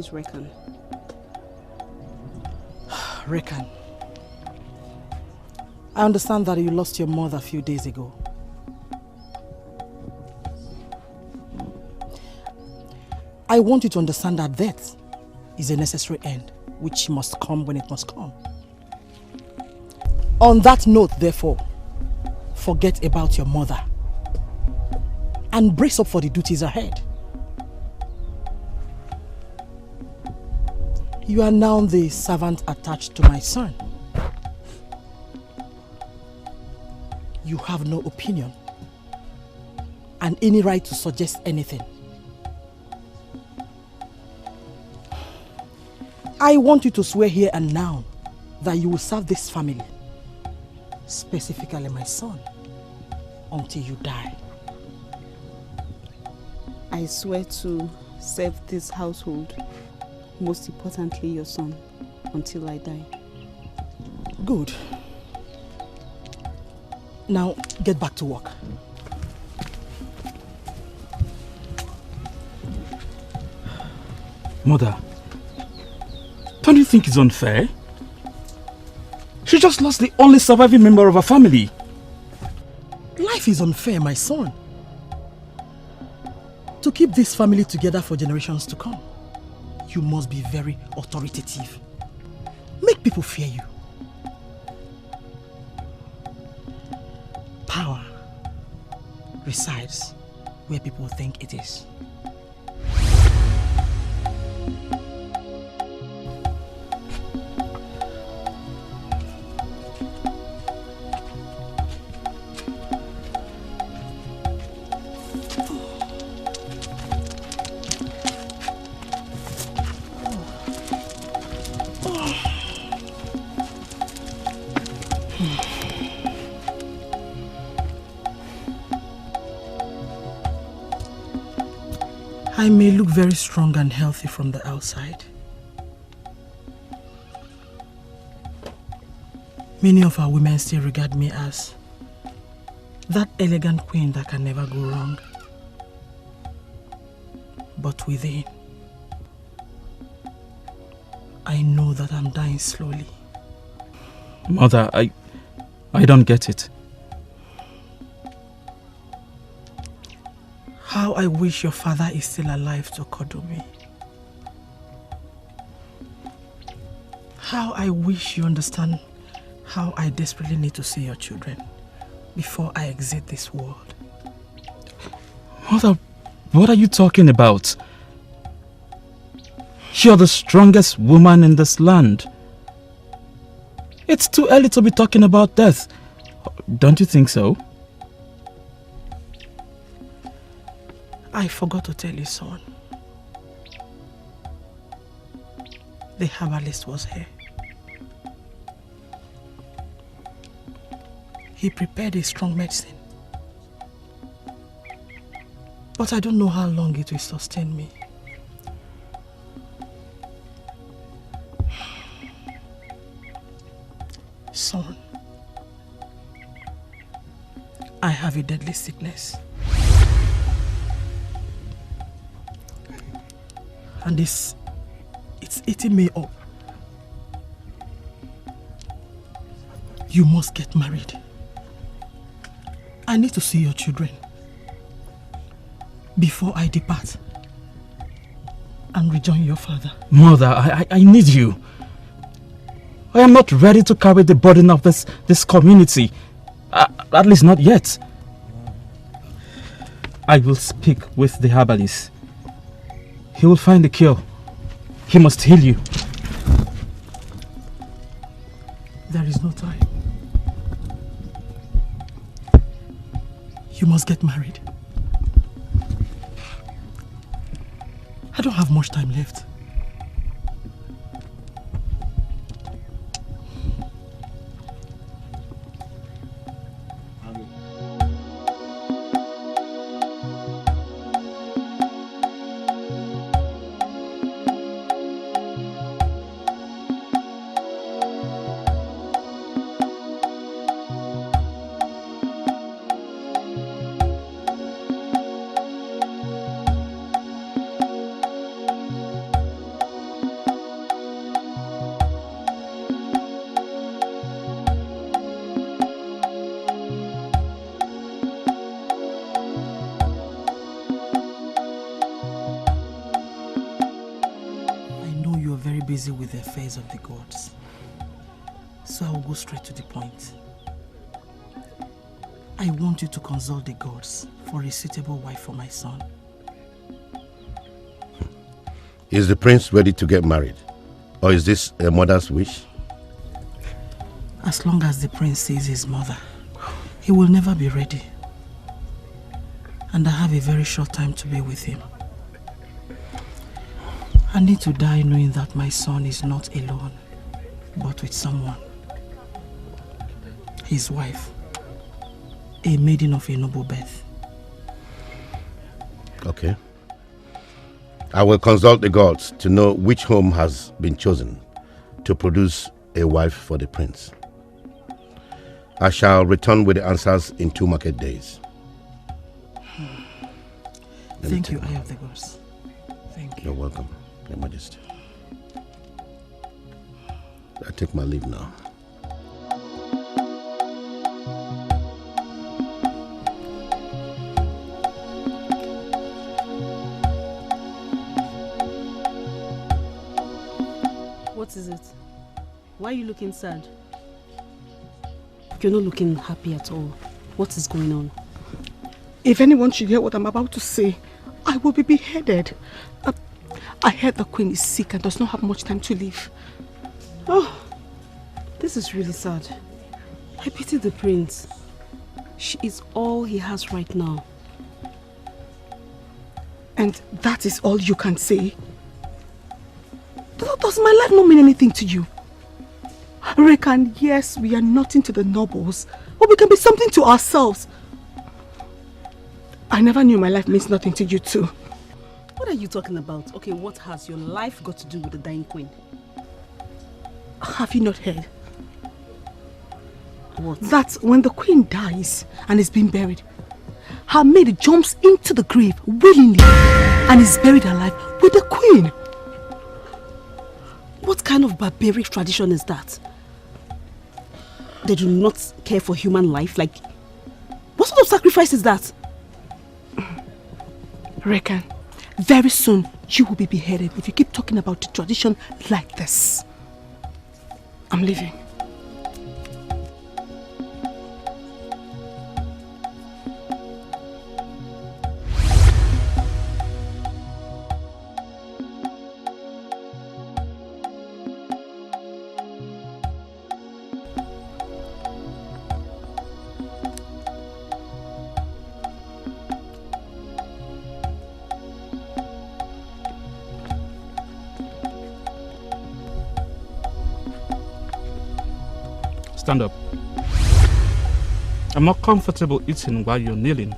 is Rekan. Rekan, I understand that you lost your mother a few days ago. I want you to understand that death is a necessary end, which must come when it must come. On that note, therefore, forget about your mother and brace up for the duties ahead. You are now the servant attached to my son. You have no opinion and any right to suggest anything. I want you to swear here and now that you will serve this family, specifically my son, until you die. I swear to serve this household, most importantly your son, until I die. Good. Now get back to work. Mother, don't you think it's unfair? She just lost the only surviving member of her family. Life is unfair, my son. To keep this family together for generations to come, you must be very authoritative. Make people fear you. Power resides where people think it is. I may look very strong and healthy from the outside. Many of our women still regard me as that elegant queen that can never go wrong. But within, I know that I'm dying slowly. Mother, I don't get it. How I wish your father is still alive to cuddle me. How I wish you understand how I desperately need to see your children before I exit this world. Mother, what are you talking about? You're the strongest woman in this land. It's too early to be talking about death. Don't you think so? I forgot to tell you, son. The herbalist was here. He prepared a strong medicine. But I don't know how long it will sustain me. Son, I have a deadly sickness. And it's eating me up. You must get married. I need to see your children before I depart and rejoin your father. Mother, I need you. I am not ready to carry the burden of this community. At least not yet. I will speak with the herbalist. He will find the cure. He must heal you. There is no time. You must get married. I don't have much time left. very busy with the affairs of the gods. So I'll go straight to the point. I want you to consult the gods for a suitable wife for my son. Is the prince ready to get married? Or is this a mother's wish? As long as the prince sees his mother, he will never be ready. And I have a very short time to be with him. I need to die knowing that my son is not alone, but with someone. His wife, a maiden of a noble birth. Okay. I will consult the gods to know which home has been chosen to produce a wife for the prince. I shall return with the answers in 2 market days. Thank you, Eye of the Gods. Thank you. You're welcome, Your Majesty. I take my leave now. What is it? Why are you looking sad? You're not looking happy at all. What is going on? If anyone should hear what I'm about to say, I will be beheaded. I heard the queen is sick and does not have much time to live. Oh, this is really sad. I pity the prince. She is all he has right now. And that is all you can say? Does my life not mean anything to you? Reckon, yes, we are nothing to the nobles, but we can be something to ourselves. I never knew my life means nothing to you too. What are you talking about? Okay, what has your life got to do with the dying queen? Have you not heard? What? That when the queen dies and is being buried, her maid jumps into the grave willingly and is buried alive with the queen. What kind of barbaric tradition is that? They do not care for human life? Like, what sort of sacrifice is that? Reckon, very soon you will be beheaded if you keep talking about the tradition like this. I'm leaving. Stand up. I'm not comfortable eating while you're kneeling.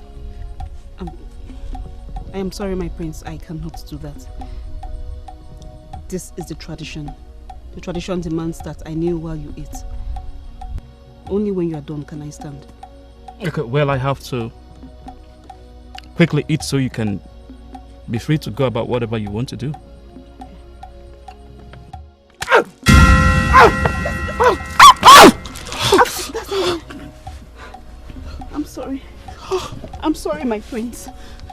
I am sorry, my prince. I cannot do that. This is the tradition. The tradition demands that I kneel while you eat. Only when you are done can I stand. Okay, well, I have to quickly eat so you can be free to go about whatever you want to do. I'm sorry. I'm sorry, my prince.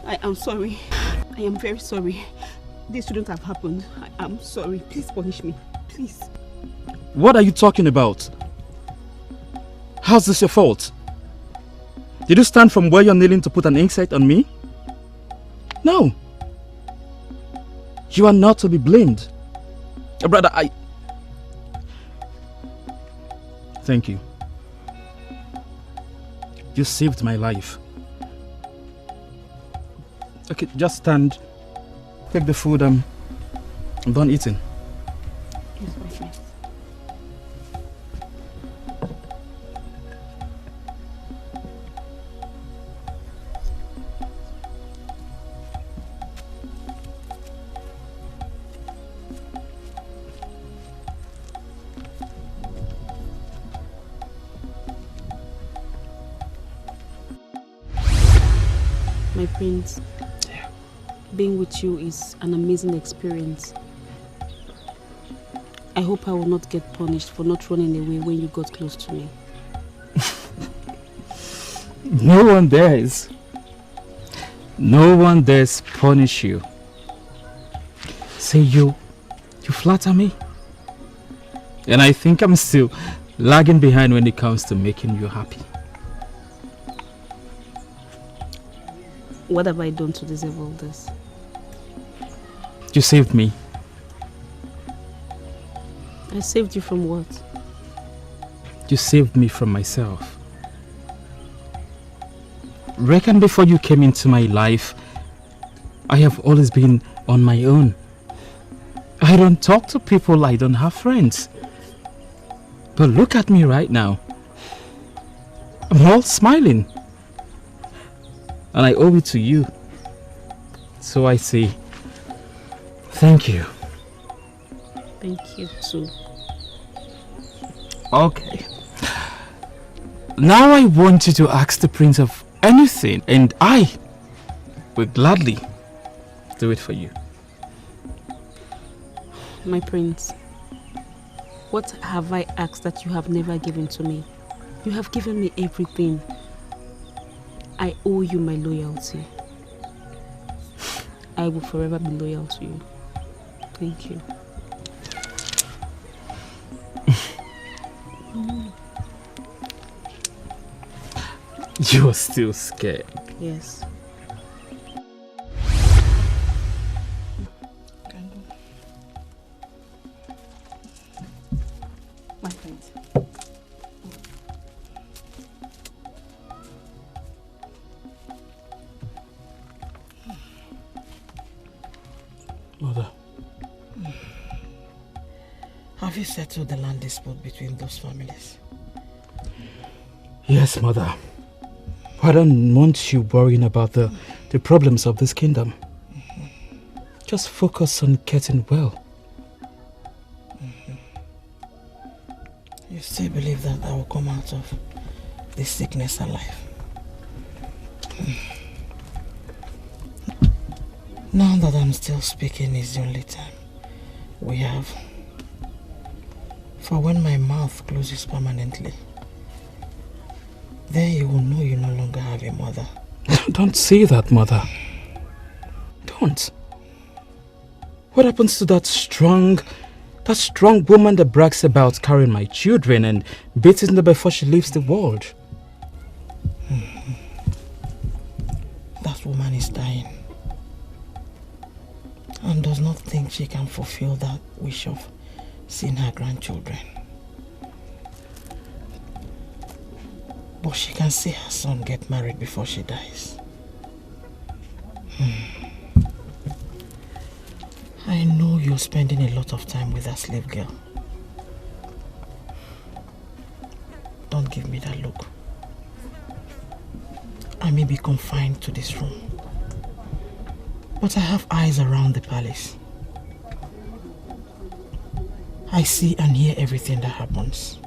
I am sorry. I am very sorry. This shouldn't have happened. I am sorry. Please punish me. Please. What are you talking about? How's this your fault? Did you stand from where you're kneeling to put an insect on me? No. You are not to be blamed. Brother, Thank you. You saved my life. Okay, just stand. Take the food. I'm done eating. Yes, my friend. My prince, being with you is an amazing experience. I hope I will not get punished for not running away when you got close to me. No one dares. No one dares punish you. Say you You flatter me. And I think I'm still lagging behind when it comes to making you happy. What have I done to deserve all this? You saved me. I saved you from what? You saved me from myself. Reckon before you came into my life, I have always been on my own. I don't talk to people, I don't have friends. But look at me right now. I'm all smiling. And I owe it to you. So I say, thank you. Thank you too. Okay. Now I want you to ask the prince of anything, and I will gladly do it for you. My prince, what have I asked that you have never given to me? You have given me everything. I owe you my loyalty. I will forever be loyal to you. Thank you. You are still scared. Yes. My friends. Mother, have you settled the land dispute between those families? Yes, Mother. I don't want you worrying about the problems of this kingdom. Just focus on getting well. You still believe that I will come out of this sickness alive? Now that I'm still speaking is the only time we have. For when my mouth closes permanently, then you will know you no longer have a mother. Don't say that, Mother. Don't. What happens to that strong woman that brags about carrying my children and beating them before she leaves the world? That woman is dying and does not think she can fulfill that wish of seeing her grandchildren. But she can see her son get married before she dies. I know you're spending a lot of time with that slave girl. Don't give me that look. I may be confined to this room, but I have eyes around the palace. I see and hear everything that happens.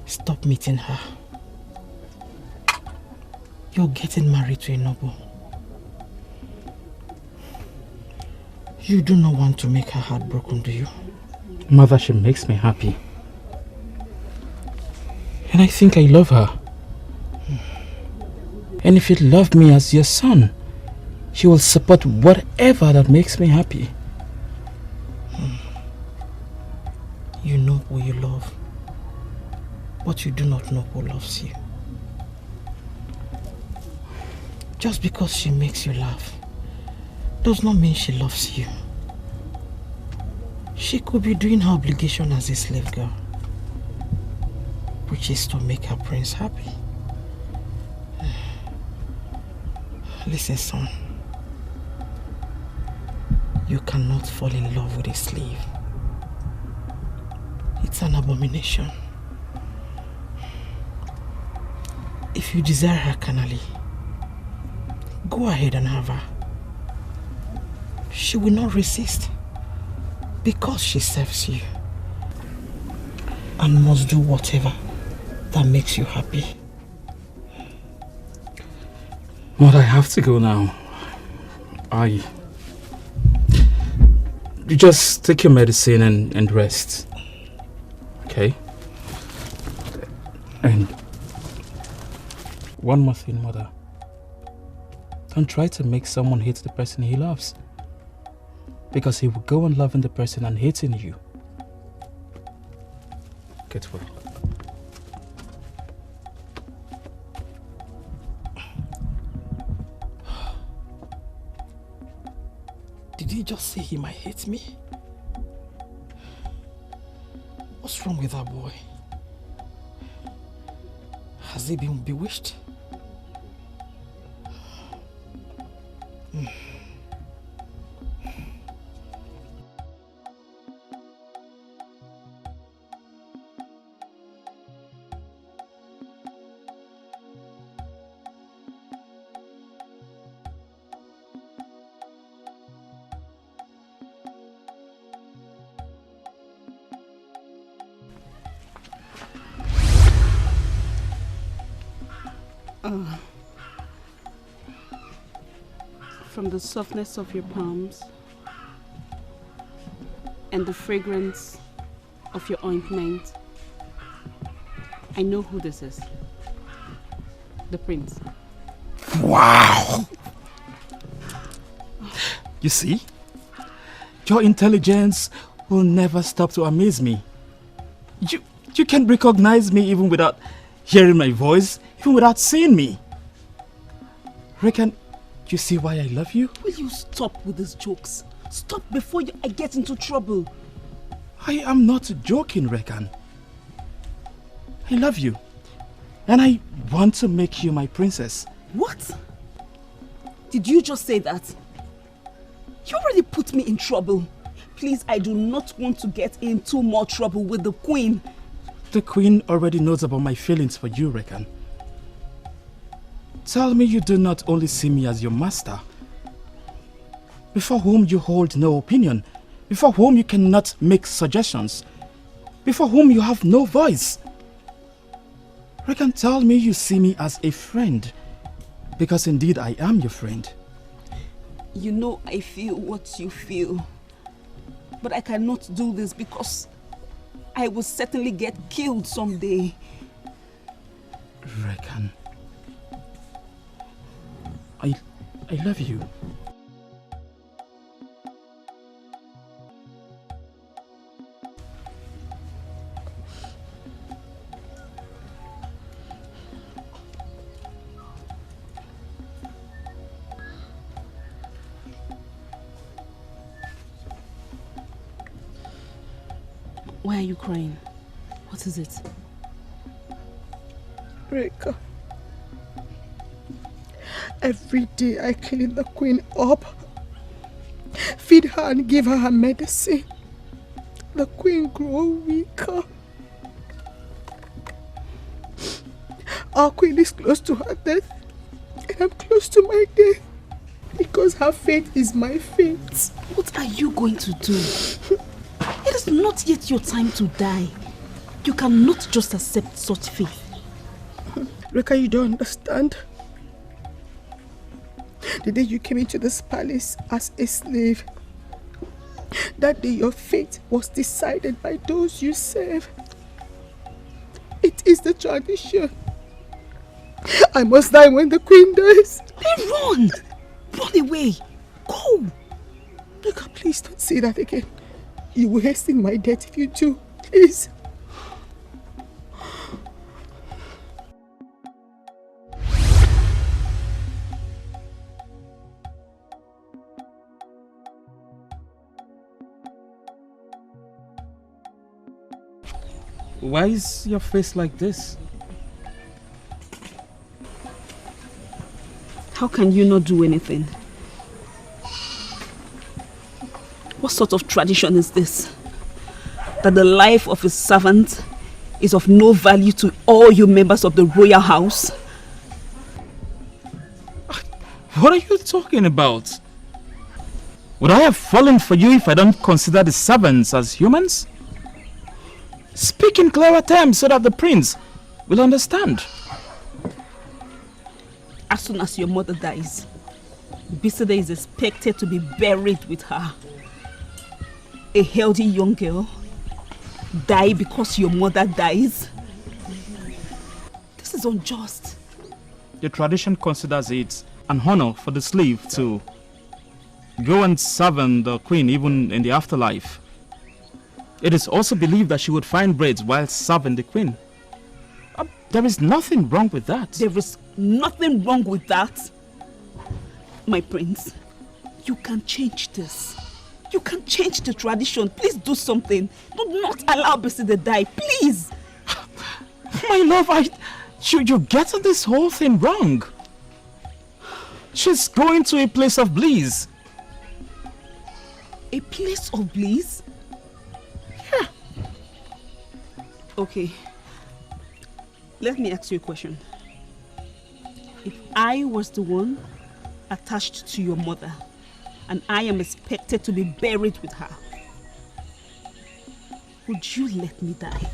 Stop meeting her. You're getting married to a noble. You do not want to make her heart broken, do you? Mother, she makes me happy. And I think I love her. And if you love me as your son, you will support whatever that makes me happy. You know who you love, but you do not know who loves you. Just because she makes you laugh does not mean she loves you. She could be doing her obligation as a slave girl, which is to make her prince happy. Listen, son. You cannot fall in love with a slave. It's an abomination. If you desire her carnally, go ahead and have her. She will not resist because she serves you and must do whatever that makes you happy. But I have to go now. You just take your medicine and rest. Okay? And one more thing, Mother. Don't try to make someone hate the person he loves. because he will go on loving the person and hating you. Get well. Did he just say he might hate me? What's wrong with that boy? Has he been bewitched? From the softness of your palms and the fragrance of your ointment, I know who this is. The prince. Wow! You see? Your intelligence will never stop to amaze me. You can recognize me even without hearing my voice, even without seeing me. Reckon you see why I love you? Will you stop with these jokes? Stop before I get into trouble. I am not joking, Reckon. I love you. And I want to make you my princess. What? Did you just say that? You already put me in trouble. Please, I do not want to get into more trouble with the queen. The queen already knows about my feelings for you, Reckon. Tell me you do not only see me as your master, before whom you hold no opinion, before whom you cannot make suggestions, before whom you have no voice. Reckon, tell me you see me as a friend, because indeed I am your friend. You know I feel what you feel, but I cannot do this because I will certainly get killed someday. Reckon, I love you. Why are you crying? What is it? Reka, every day I clean the queen up, feed her and give her her medicine. The queen grows weaker. Our queen is close to her death, and I'm close to my death, because her fate is my fate. What are you going to do? It is not yet your time to die. You cannot just accept such fate. Reka, you don't understand. The day you came into this palace as a slave, that day your fate was decided by those you serve. It is the tradition. I must die when the queen dies. Then run! Run away! Go! Reka, please don't say that again. You will hasten my death if you do. Please. Why is your face like this? How can you not do anything? What sort of tradition is this? That the life of a servant is of no value to all you members of the royal house? What are you talking about? Would I have fallen for you if I don't consider the servants as humans? Speak in clearer terms so that the prince will understand. As soon as your mother dies, Bisede is expected to be buried with her. A healthy young girl die because your mother dies? This is unjust. Your tradition considers it an honor for the slave to go and serve the queen even in the afterlife. It is also believed that she would find bread while serving the queen. There is nothing wrong with that. There is nothing wrong with that. My prince, you can change this. You can change the tradition. Please do something. Do not allow Bessie to die, please. My love, you're getting this whole thing wrong. She's going to a place of bliss. A place of bliss? Yeah. Okay. Let me ask you a question. If I was the one attached to your mother and I am expected to be buried with her, would you let me die?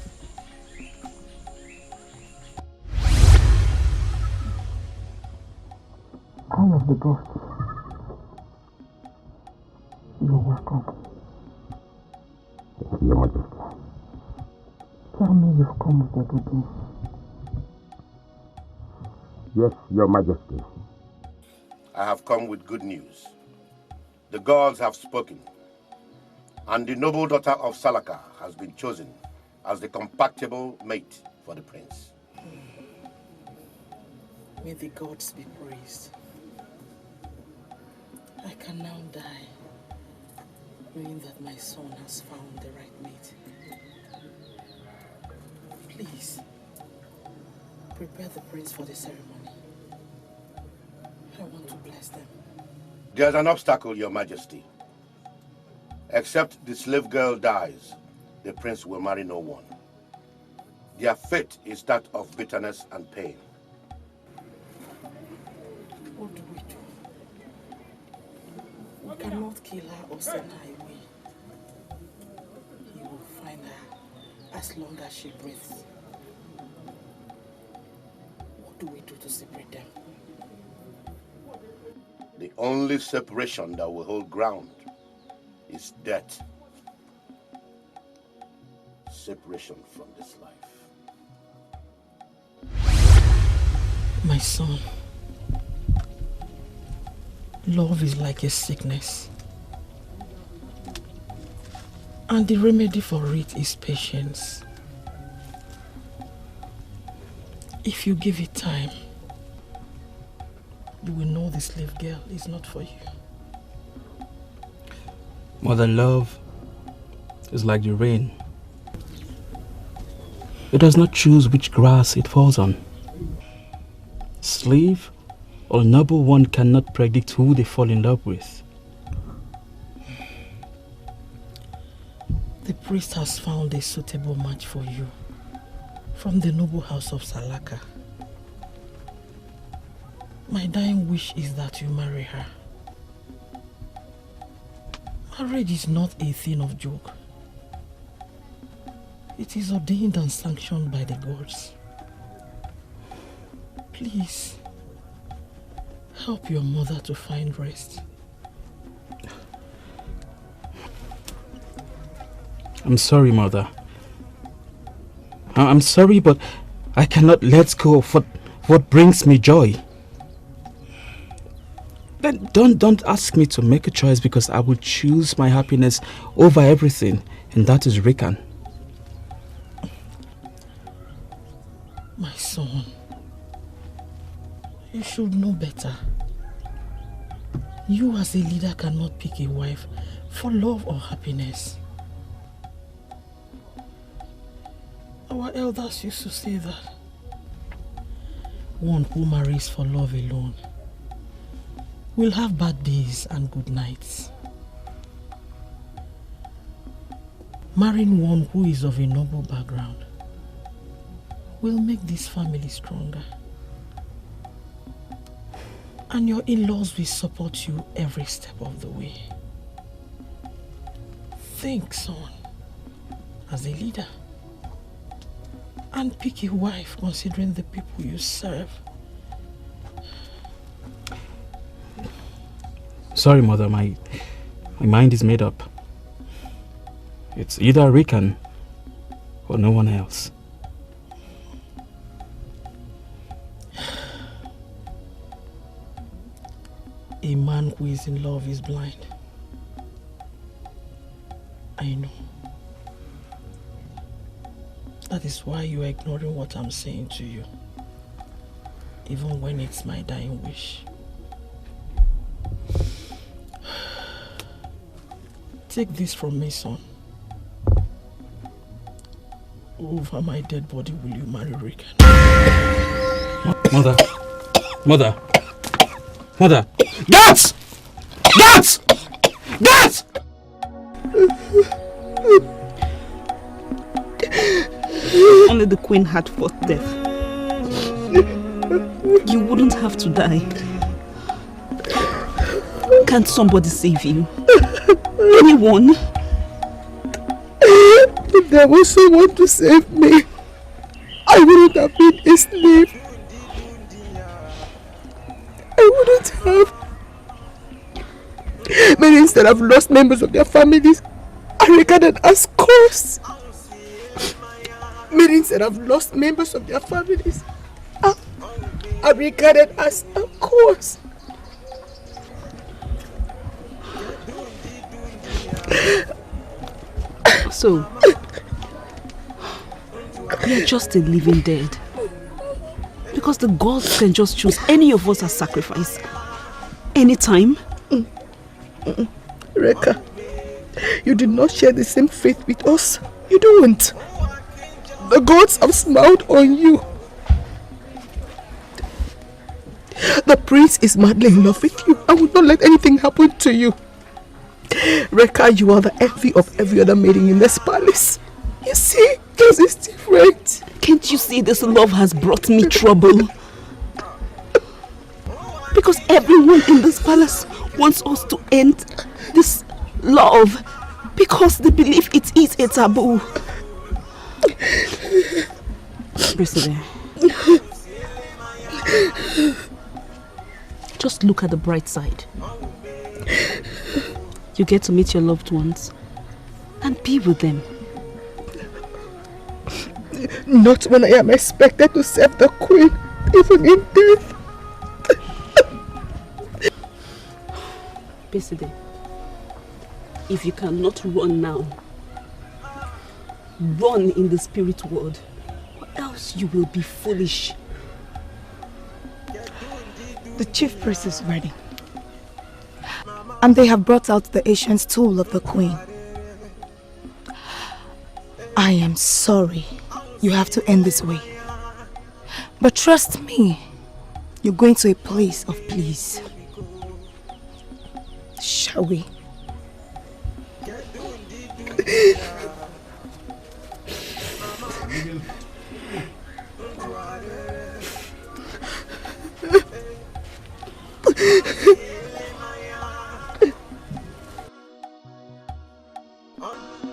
Eye of the gods, you're welcome. Your Majesty. Tell me you've come with the good news. Yes, Your Majesty. I have come with good news. The gods have spoken, and the noble daughter of Salaka has been chosen as the compatible mate for the prince. May the gods be praised. I can now die, knowing that my son has found the right mate. Please, prepare the prince for the ceremony. I want to bless them. There's an obstacle, Your Majesty. Except the slave girl dies, the prince will marry no one. Their fate is that of bitterness and pain. What do we do? We cannot kill her or send her away. He will find her as long as she breathes. What do we do to separate them? The only separation that will hold ground is death. Separation from this life. My son, love is like a sickness, and the remedy for it is patience. If you give it time, you will know the slave girl is not for you. Mother, love is like the rain. It does not choose which grass it falls on. Slave or noble one cannot predict who they fall in love with. The priest has found a suitable match for you from the noble house of Salaka. My dying wish is that you marry her. Marriage is not a thing of joke. It is ordained and sanctioned by the gods. Please, help your mother to find rest. I'm sorry, Mother. I'm sorry, but I cannot let go of what brings me joy. Then don't ask me to make a choice, because I will choose my happiness over everything, and that is Rican. My son, you should know better. You as a leader cannot pick a wife for love or happiness. Our elders used to say that one who marries for love alone will have bad days and good nights. Marrying one who is of a noble background will make this family stronger. And your in-laws will support you every step of the way. Think, son, as a leader. And pick a wife considering the people you serve. Sorry, Mother, my mind is made up. It's either Rican or no one else. A man who is in love is blind. I know. That is why you are ignoring what I'm saying to you. Even when it's my dying wish. Take this from me, son. Over my dead body, will you marry Rick? Mother! Mother! Mother! Guards! Guards! Guards! Only the queen had fought death. You wouldn't have to die. Can't somebody save you? Anyone? If there was someone to save me, I wouldn't have been a slave. I wouldn't have. Many instead have lost members of their families are regarded as cursed. Many instead have lost members of their families are regarded as a curse. So, you're just a living dead. Because the gods can just choose any of us as sacrifice. Anytime. Reka, you did not share the same faith with us. You don't. The gods have smiled on you. The prince is madly in love with you. I would not let anything happen to you. Reka, you are the envy of every other maiden in this palace. You see, this is different. Can't you see this love has brought me trouble? Because everyone in this palace wants us to end this love because they believe it is a taboo. President, just look at the bright side. You get to meet your loved ones and be with them. Not when I am expected to serve the queen, even in death. Beside, if you cannot run now, run in the spirit world, or else you will be foolish. The chief priest is ready. And they have brought out the ancient stool of the queen. I am sorry you have to end this way. But trust me, you're going to a place of peace. Shall we?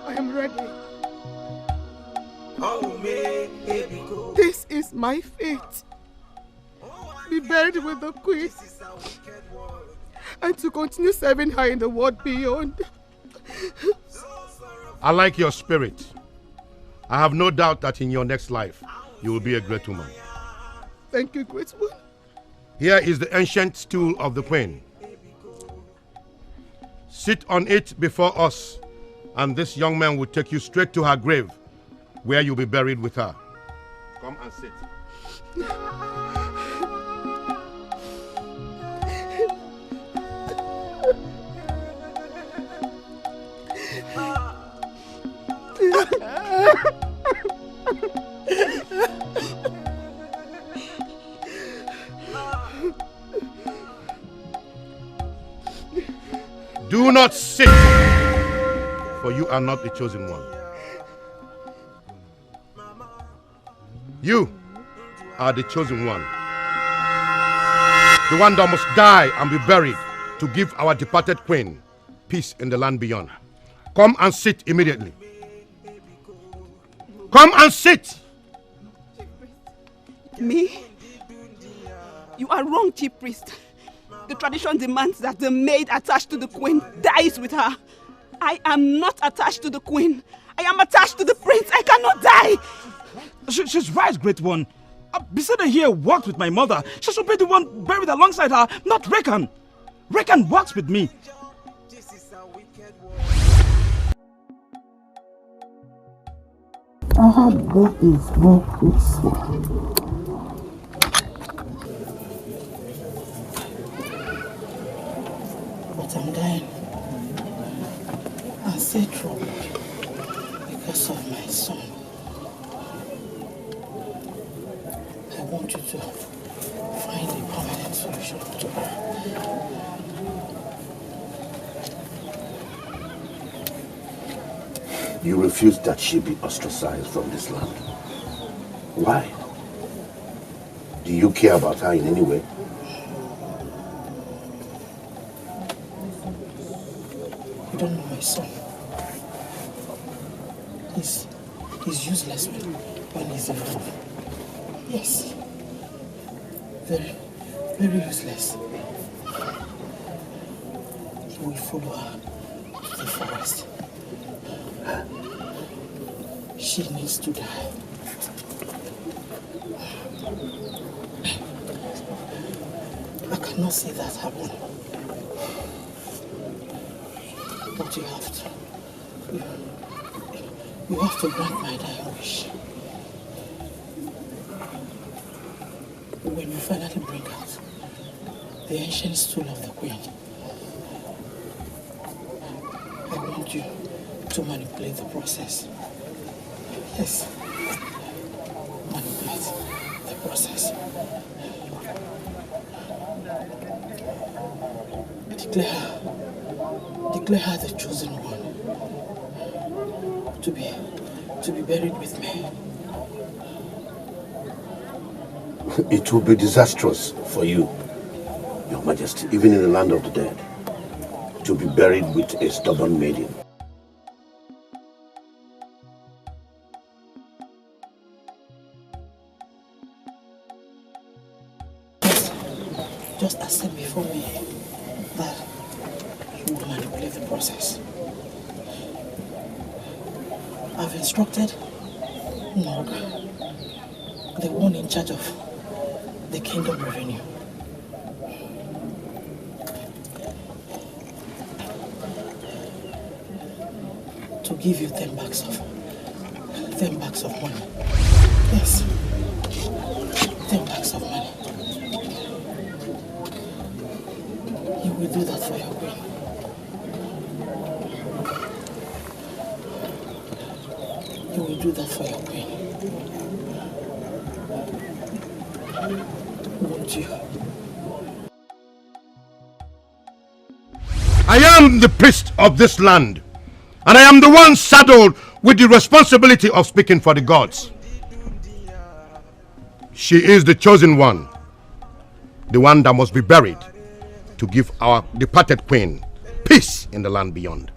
I am ready. This is my fate. Be buried with the queen and to continue serving her in the world beyond. I like your spirit. I have no doubt that in your next life, you will be a great woman. Thank you, great one. Here is the ancient stool of the queen. Sit on it before us, and this young man will take you straight to her grave, where you'll be buried with her. Come and sit. Do not sit, for you are not the chosen one. You are the chosen one. The one that must die and be buried to give our departed queen peace in the land beyond. Come and sit immediately. Come and sit! Me? You are wrong, chief priest. The tradition demands that the maid attached to the queen dies with her. I am not attached to the queen. I am attached to the prince. I cannot die. She's right, great one. Biseda here walked with my mother. She should be the one buried alongside her, not Rekan. Rekan walks with me. Our breath is more peaceful. But I'm dying. And say trouble because of my son. I want you to find a permanent solution to her. You refuse that she be ostracized from this land. Why? Do you care about her in any way? You don't know my son. He's useless when he's in love. Yes. Very, very useless. He will follow her to the forest. She needs to die. I cannot see that happen. But you have to. You have to grant my dying wish. When you finally bring out the ancient stool of the queen, I want you to manipulate the process. Yes. Manipulate the process. Declare her the chosen one to be buried with me. It will be disastrous for you, Your Majesty, even in the land of the dead, to be buried with a stubborn maiden. Just accept before me that you will manipulate the process. I've instructed Norga, the one in charge of the kingdom revenue, to give you 10 bags of money. Yes, 10 bags of money. You will do that for your queen. You will do that for your queen. Won't you? I am the priest of this land, and I am the one saddled with the responsibility of speaking for the gods. She is the chosen one, the one that must be buried to give our departed queen peace in the land beyond.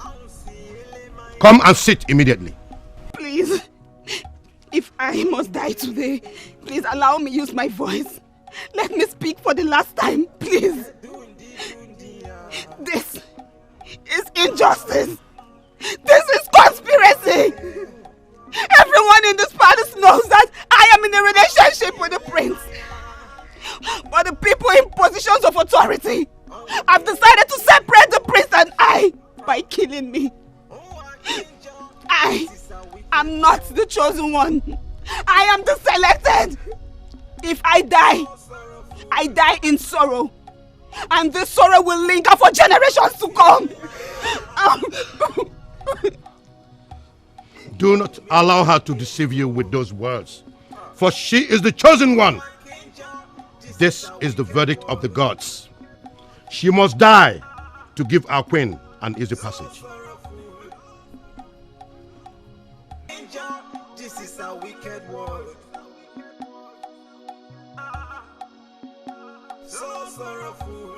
Come and sit immediately. Please, if I must die today, please allow me use my voice. Let me speak for the last time, please. This is injustice. This is conspiracy. Everyone in this palace knows that I am in a relationship with the prince. But the people in positions of authority have decided to separate the prince and I by killing me. I am not the chosen one. I am the selected. If I die in sorrow. And this sorrow will linger for generations to come. Do not allow her to deceive you with those words, for she is the chosen one. This is the verdict of the gods. She must die to give our queen an easy passage. This is a wicked world. So sorrowful.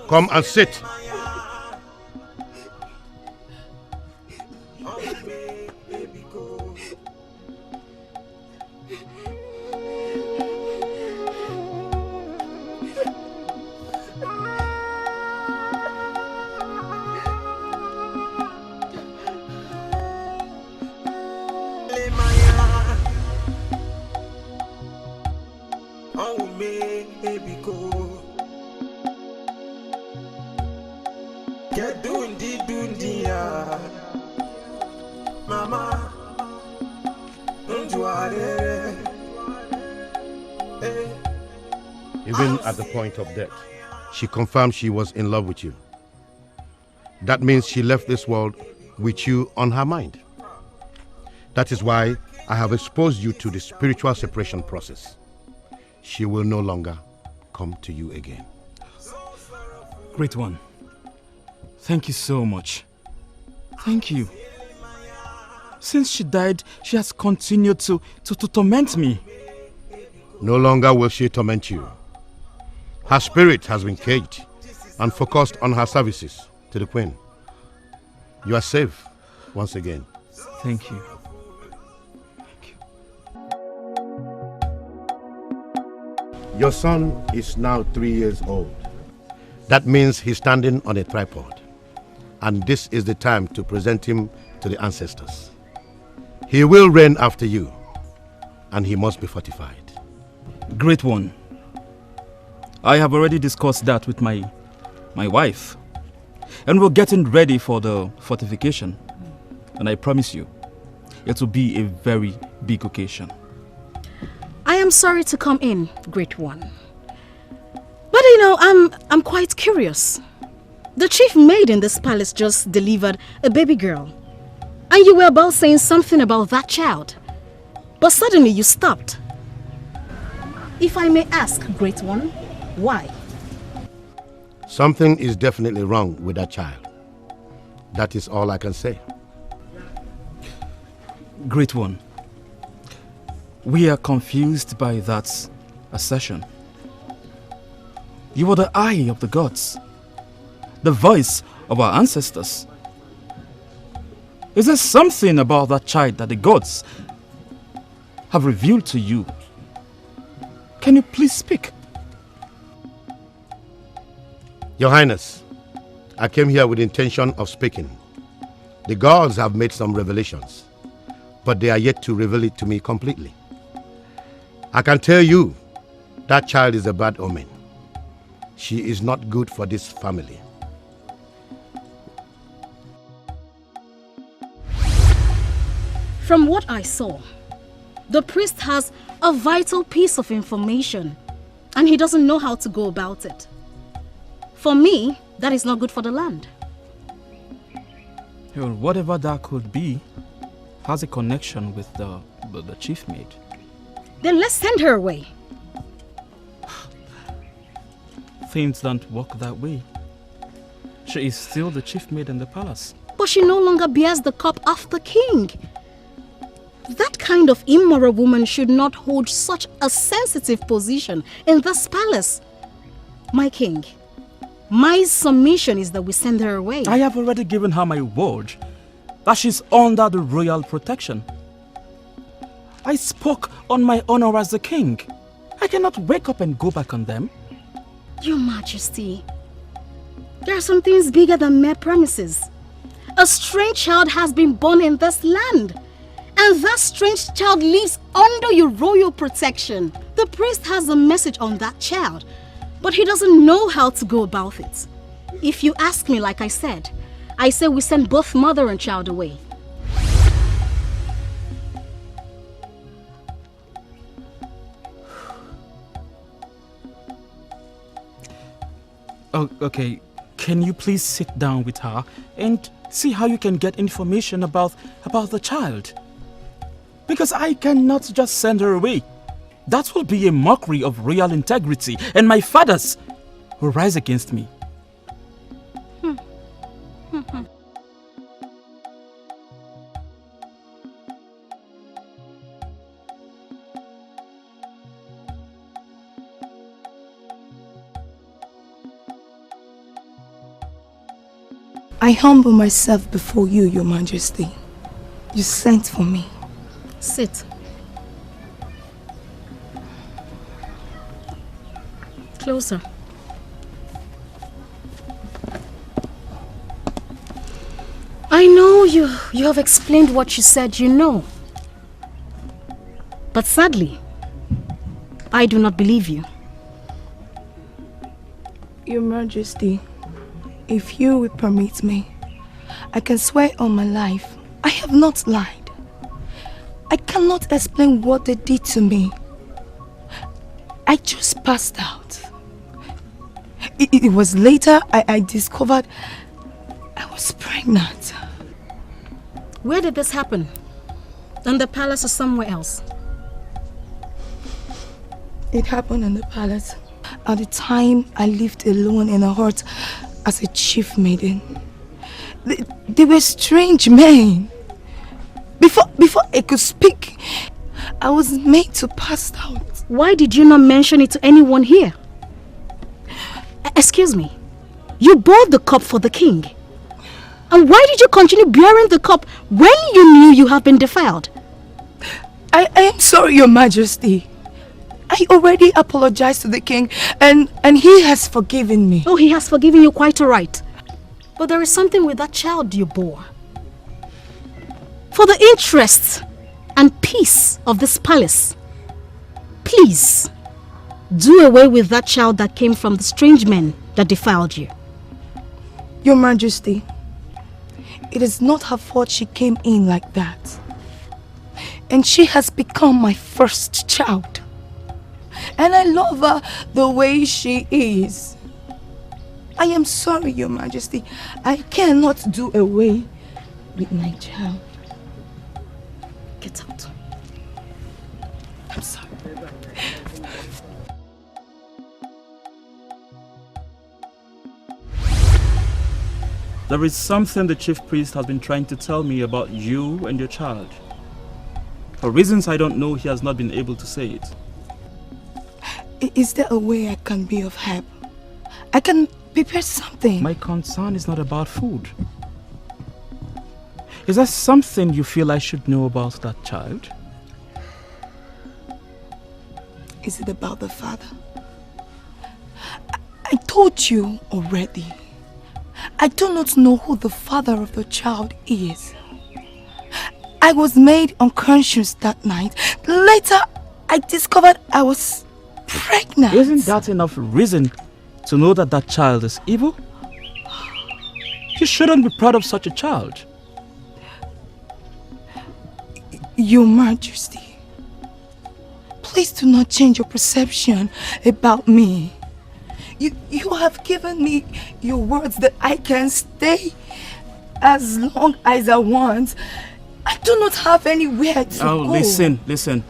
Come and sit. Mama, even at the point of death, she confirmed she was in love with you. That means she left this world with you on her mind. That is why I have exposed you to the spiritual separation process. She will no longer come to you again. Great one. Thank you so much. Thank you. Since she died, she has continued to torment me. No longer will she torment you. Her spirit has been caged and focused on her services to the Queen. You are safe once again. Thank you. Your son is now 3 years old. That means he's standing on a tripod. And this is the time to present him to the ancestors. He will reign after you, and he must be fortified. Great one. I have already discussed that with my wife. And we're getting ready for the fortification. And I promise you, it will be a very big occasion. I am sorry to come in, Great One. But I'm quite curious. The chief maid in this palace just delivered a baby girl. And you were about saying something about that child. But suddenly you stopped. If I may ask, Great One, why? Something is definitely wrong with that child. That is all I can say. Great one. We are confused by that assertion. You are the eye of the gods, the voice of our ancestors. Is there something about that child that the gods have revealed to you? Can you please speak? Your Highness, I came here with the intention of speaking. The gods have made some revelations, but they are yet to reveal it to me completely. I can tell you, that child is a bad omen. She is not good for this family. From what I saw, the priest has a vital piece of information and he doesn't know how to go about it. For me, that is not good for the land. Well, whatever that could be has a connection with the chief maid. Then let's send her away. Things don't work that way. She is still the chief maid in the palace. But she no longer bears the cup of the king. That kind of immoral woman should not hold such a sensitive position in this palace. My king, my submission is that we send her away. I have already given her my word that she's under the royal protection. I spoke on my honor as the king. I cannot wake up and go back on them. Your Majesty, there are some things bigger than mere promises. A strange child has been born in this land. And that strange child lives under your royal protection. The priest has a message on that child, but he doesn't know how to go about it. If you ask me, like I say we send both mother and child away. Oh, okay, can you please sit down with her and see how you can get information about the child? Because I cannot just send her away. That will be a mockery of royal integrity, and my fathers will rise against me. I humble myself before you, Your Majesty. You sent for me. Sit. Closer. I know you have explained what you said you know. But sadly, I do not believe you. Your Majesty, if you will permit me, I can swear on my life I have not lied. I cannot explain what they did to me. I just passed out. It was later I discovered I was pregnant. Where did this happen? In the palace or somewhere else? It happened in the palace. At the time, I lived alone in a hut as a chief maiden. They were strange men. Before I could speak, I was made to pass out. Why did you not mention it to anyone here? Excuse me. You bore the cup for the king. And why did you continue bearing the cup when you knew you have been defiled? I am sorry, Your Majesty. I already apologized to the king and he has forgiven me. Oh, he has forgiven you, quite all right. But there is something with that child you bore. For the interests and peace of this palace, please do away with that child that came from the strange men that defiled you. Your Majesty, it is not her fault she came in like that. And she has become my first child. And I love her the way she is. I am sorry, Your Majesty. I cannot do away with my child. Get out. I'm sorry. There is something the chief priest has been trying to tell me about you and your child. For reasons I don't know, he has not been able to say it. Is there a way I can be of help? I can prepare something. My concern is not about food. Is there something you feel I should know about that child? Is it about the father? I told you already. I do not know who the father of the child is. I was made unconscious that night. Later, I discovered I was pregnant. Isn't that enough reason to know that that child is evil? You shouldn't be proud of such a child. Your Majesty, please do not change your perception about me. You have given me your words that I can stay as long as I want. I do not have anywhere to go. Oh, listen.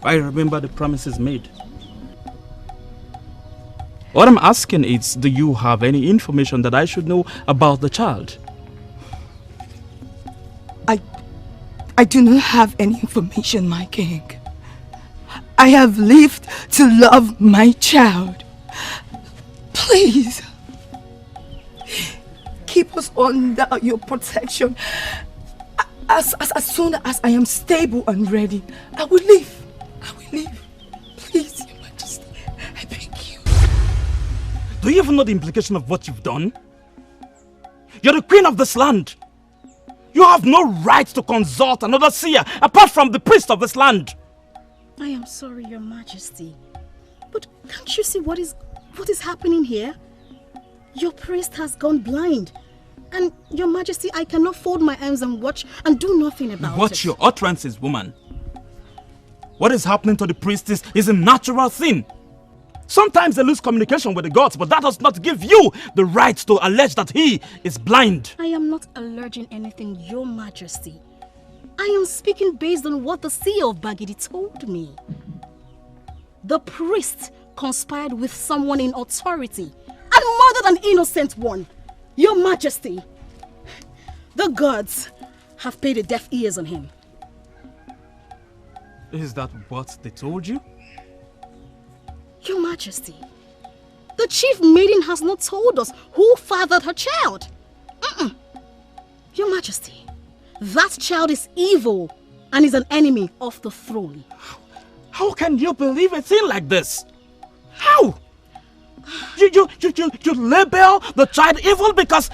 I remember the promises made. What I'm asking is, do you have any information that I should know about the child? I do not have any information, my king. I have lived to love my child. Please, keep us under your protection. As soon as I am stable and ready, I will leave. Please, Your Majesty, I beg you. Do you even know the implication of what you've done? You're the queen of this land. You have no right to consult another seer apart from the priest of this land. I am sorry, Your Majesty. But can't you see what is happening here? Your priest has gone blind. And Your Majesty, I cannot fold my arms and watch and do nothing about it. Watch your utterances, woman. What is happening to the priestess is a natural thing. Sometimes they lose communication with the gods, but that does not give you the right to allege that he is blind. I am not alleging anything, Your Majesty. I am speaking based on what the seer of Bagidi told me. The priest conspired with someone in authority and murdered an innocent one. Your Majesty, the gods have paid a deaf ears on him. Is that what they told you? Your Majesty, the chief maiden has not told us who fathered her child. Your Majesty, that child is evil and is an enemy of the throne. How can you believe a thing like this? How? You label the child evil because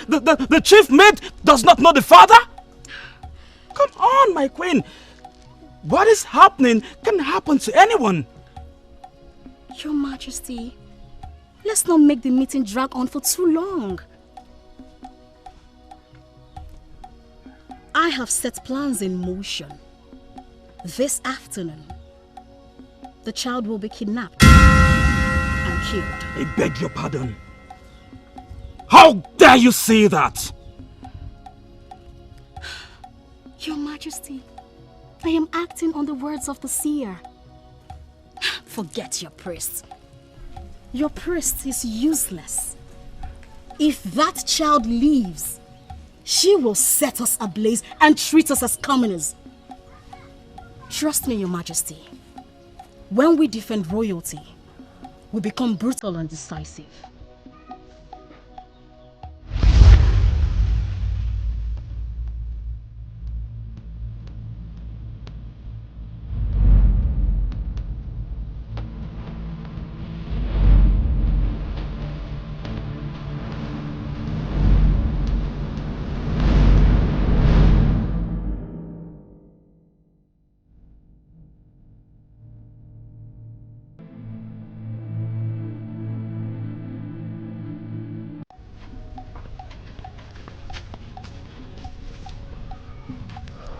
the chief maid does not know the father? Come on, my queen. What is happening can happen to anyone. Your Majesty, let's not make the meeting drag on for too long. I have set plans in motion. This afternoon, the child will be kidnapped and killed. I beg your pardon. How dare you say that? Your Majesty, I am acting on the words of the seer. Forget your priest. Your priest is useless. If that child leaves, she will set us ablaze and treat us as commoners. Trust me, Your Majesty. When we defend royalty, we become brutal and decisive.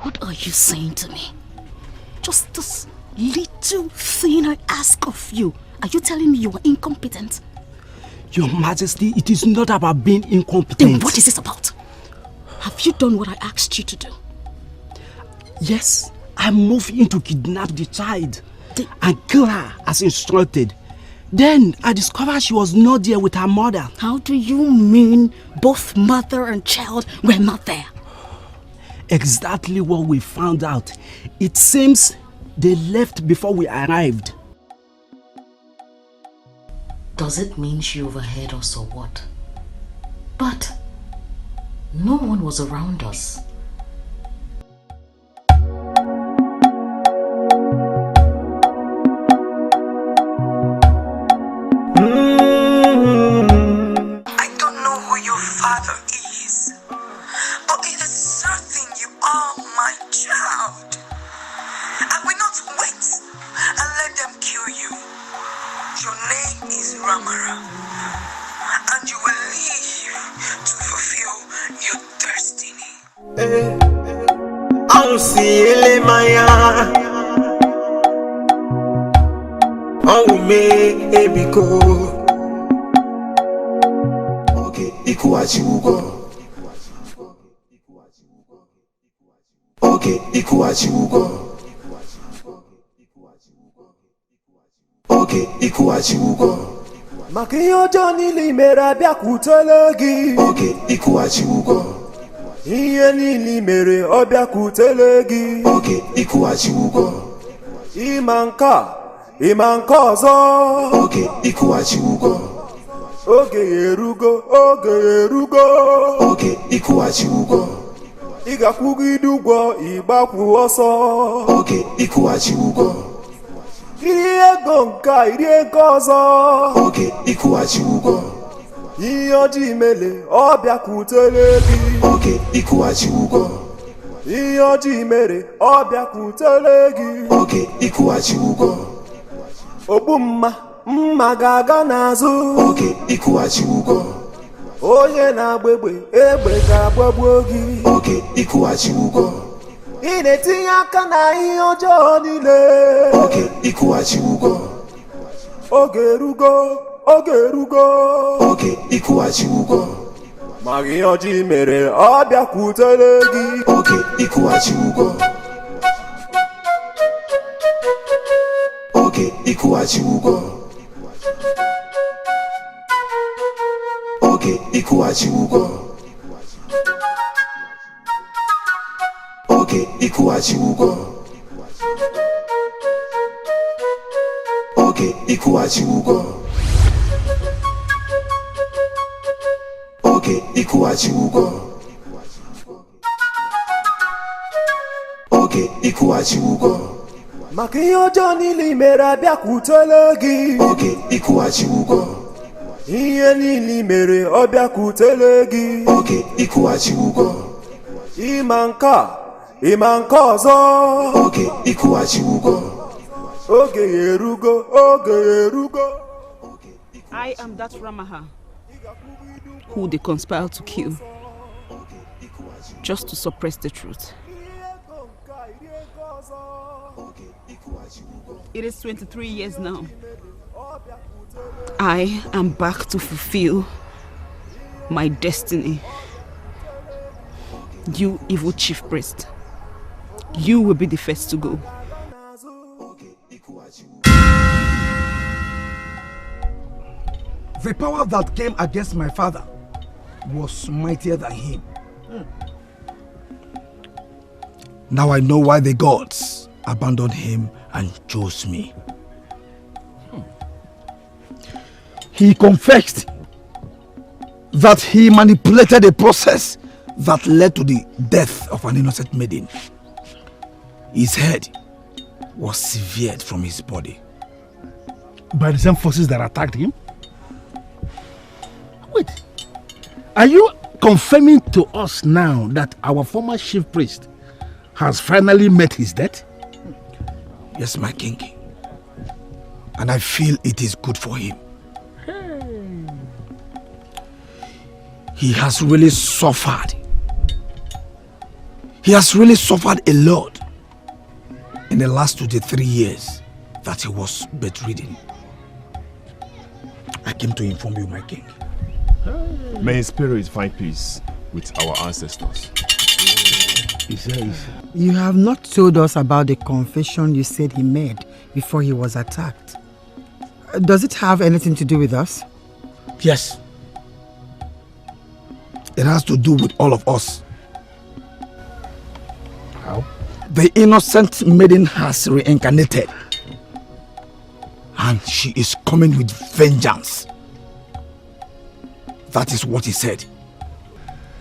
What are you saying to me? Just this little thing I ask of you. Are you telling me you are incompetent? Your Majesty, it is not about being incompetent. Then what is this about? Have you done what I asked you to do? Yes, I moved in to kidnap the child and kill her as instructed. Then I discovered she was not there with her mother. How do you mean both mother and child were not there? Exactly what we found out. It seems they left before we arrived. Does it mean she overheard us or what? But no one was around us. I don't know who your father is, but it is certain you are my child. I will not wait and let them kill you. Your name is Ramara, and you will live to fulfill your destiny. I'll see Maya. I'll make a biko. Okay, ikuachiugo. Okay, ikuachiugo. Okay, ikuachiugo. Makiyo Johnny Limera Biakutelegi. Okay, ikuachiugo. Iye nili mere obiakutelegi. Okay, ikuachiugo. Imanka ọzọ. Okay, ikuachiugo. Oge erugo. Okay, ikuachiugo. Ị ga-akwụgide ụgwọ ịgbakwu ọsọ. Okay, ikuachiugo. Iri ego nka iri ego ọzọ. Okay, ikuachiugo. Ihe ọjị mele ọbịakwutere gị. Okay, ikuachiugo. Ihe ọjị mere ọbịakwutere gị. Okay, ikuachiugo. Ogbu mma ga-aga n'azụ. Okay, ikuachiugo. Onye na-agba egbe ga-agbagbuo gị. Okay, ikuachiugo. Ị na-etinye aka na ihe ọjọọ niile. Okay, ikuachiugo. Oge erugo. Okay, ikuachiugo. Ma ihe ọjọọ mere ọ bịakwutere gị. Okay, ikuachiugo. Okay, ikuachiugo. Okay, ikuachiugo. Okay, ikuachiugo. Okay, ikuachiugo. Okay, ikuachiugo. Okay, ikuachiugo. Maka ihe ọjọọ niile mere abịakwutele gị. Okay, ikuachiugo. Ihe niile mere ọ bịakwutele gị. Okay, ikuachiugo. Ịma nke ọzọ. Okay, ikuachiugo. Oge erugo. I am that Ramaha who they conspire to kill. just to suppress the truth. It is 23 years now. I am back to fulfill my destiny. You evil chief priest, you will be the first to go. The power that came against my father was mightier than him. Now I know why the gods abandoned him and chose me. He confessed that he manipulated a process that led to the death of an innocent maiden. His head was severed from his body. By the same forces that attacked him? Wait, are you confirming to us now that our former chief priest has finally met his death? Yes, my king. And I feel it is good for him. He has really suffered. He has really suffered a lot in the last 23 years that he was bedridden. I came to inform you, my king. May his spirit find peace with our ancestors. You have not told us about the confession you said he made before he was attacked. Does it have anything to do with us? Yes. It has to do with all of us. How? The innocent maiden has reincarnated. And she is coming with vengeance. That is what he said.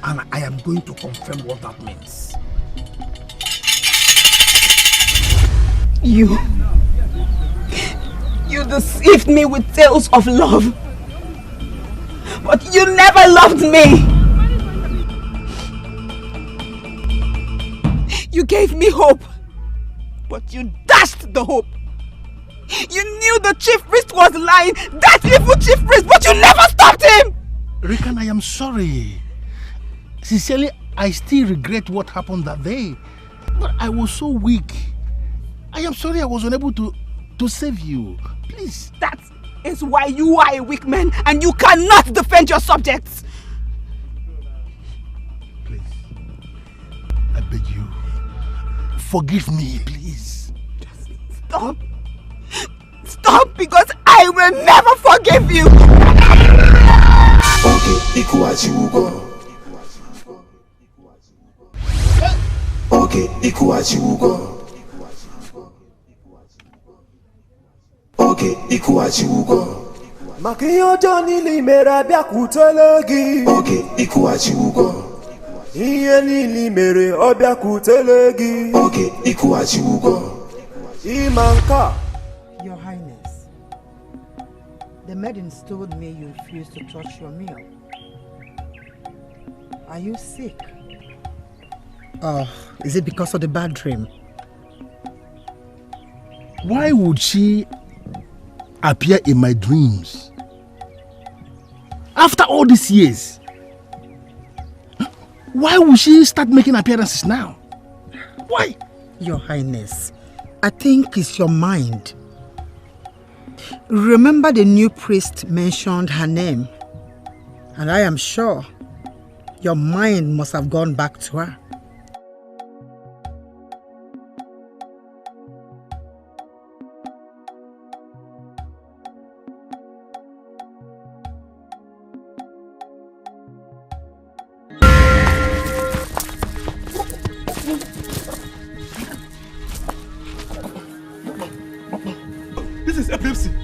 And I am going to confirm what that means. You deceived me with tales of love. But you never loved me. You gave me hope. But you dashed the hope. You knew the chief priest was lying. That evil chief priest, but you never stopped him. Rican, I am sorry. Sincerely, I still regret what happened that day. But I was so weak. I am sorry I was unable to save you. Please. That is why you are a weak man and you cannot defend your subjects. Please. I beg you. Forgive me, please. Just stop. Stop, because I will never forgive you. Okay, ikuachiugo. Okay, ikuachiugo. Okay, ikuachiugo. Makiyo Johnny Limera biakutelegi. Okay, ikuachiugo. Iye nilimere obiakutelegi. Okay, ikuachiugo. Imanka. Your Highness, the maidens told me you refused to touch your meal. Are you sick? Oh, is it because of the bad dream? Why would she appear in my dreams? After all these years, why would she start making appearances now? Why? Your Highness, I think it's your mind. Remember the new priest mentioned her name, and I am sure your mind must have gone back to her.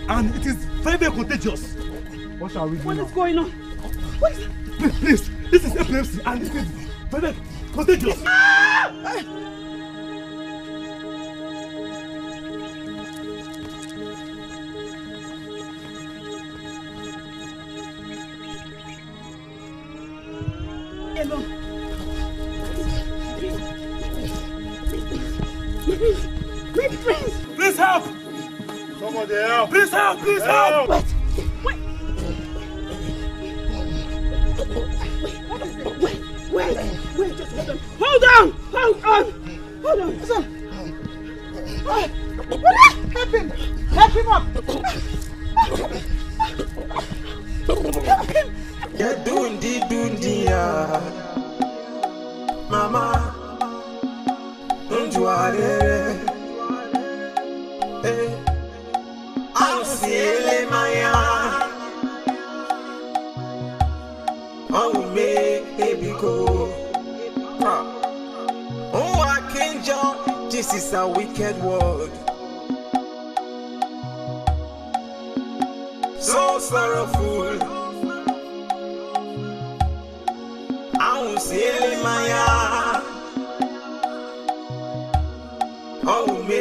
And it is very, very contagious. What shall we do? What is going on? What is it? Please, this is epilepsy and it is very, very contagious. Please help! Somebody help! Please help! Please help! Wait! Wait! Just hold Hold on, son. Help him! Help him up! Help him! You're doing the Mama, don't you worry. I'll see my oh, baby, go. Oh, I can't jump. This is a wicked world. So sorrowful. I won't see my